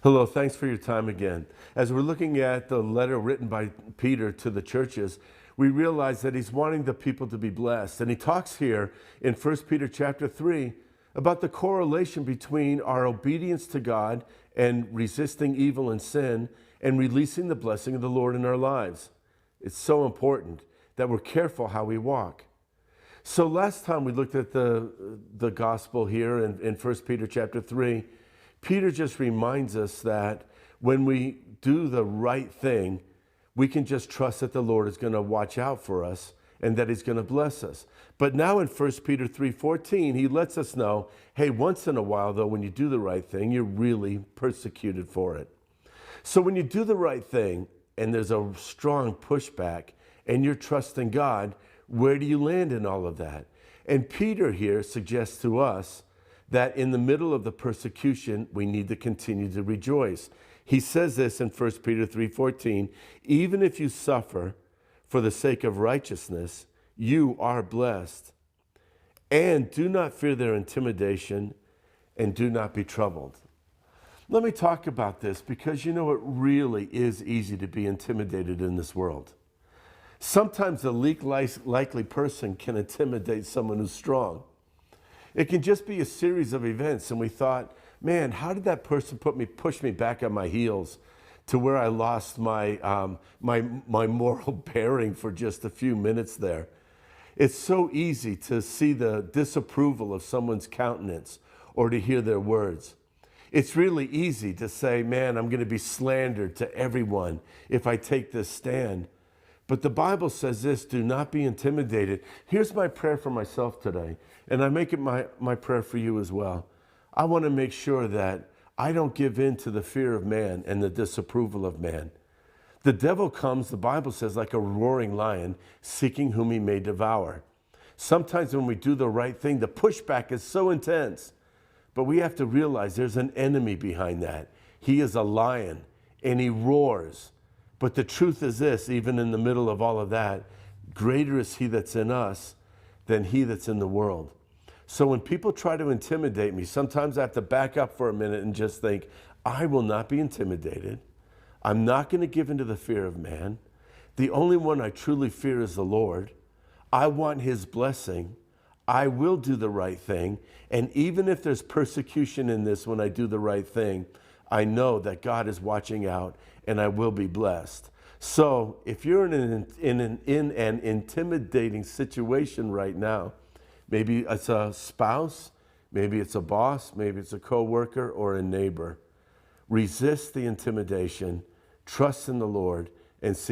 Hello, thanks for your time again. As we're looking at the letter written by Peter to the churches, we realize that he's wanting the people to be blessed. And he talks here in 1 Peter chapter 3 about the correlation between our obedience to God and resisting evil and sin and releasing the blessing of the Lord in our lives. It's so important that we're careful how we walk. So last time we looked at the gospel here in 1 Peter chapter 3, Peter just reminds us that when we do the right thing, we can just trust that the Lord is going to watch out for us and that he's going to bless us. But now in 1 Peter 3:14, he lets us know, hey, once in a while, though, when you do the right thing, you're really persecuted for it. So when you do the right thing and there's a strong pushback and you're trusting God, where do you land in all of that? And Peter here suggests to us that in the middle of the persecution, we need to continue to rejoice. He says this in 1 Peter 3:14, even if you suffer for the sake of righteousness, you are blessed. And do not fear their intimidation, and do not be troubled. Let me talk about this because you know it really is easy to be intimidated in this world. Sometimes the least likely person can intimidate someone who's strong. It can just be a series of events, and we thought, man, how did that person push me back on my heels to where I lost my moral bearing for just a few minutes there? It's so easy to see the disapproval of someone's countenance or to hear their words. It's really easy to say, man, I'm going to be slandered to everyone if I take this stand. But the Bible says this, do not be intimidated. Here's my prayer for myself today, and I make it my prayer for you as well. I want to make sure that I don't give in to the fear of man and the disapproval of man. The devil comes, the Bible says, like a roaring lion, seeking whom he may devour. Sometimes when we do the right thing, the pushback is so intense. But we have to realize there's an enemy behind that. He is a lion, and he roars. But the truth is this, even in the middle of all of that, greater is he that's in us than he that's in the world. So when people try to intimidate me, sometimes I have to back up for a minute and just think, I will not be intimidated. I'm not going to give in to the fear of man. The only one I truly fear is the Lord. I want his blessing. I will do the right thing. And even if there's persecution in this when I do the right thing, I know that God is watching out and I will be blessed. So if you're in an intimidating situation right now, maybe it's a spouse, maybe it's a boss, maybe it's a coworker or a neighbor, resist the intimidation, trust in the Lord, and see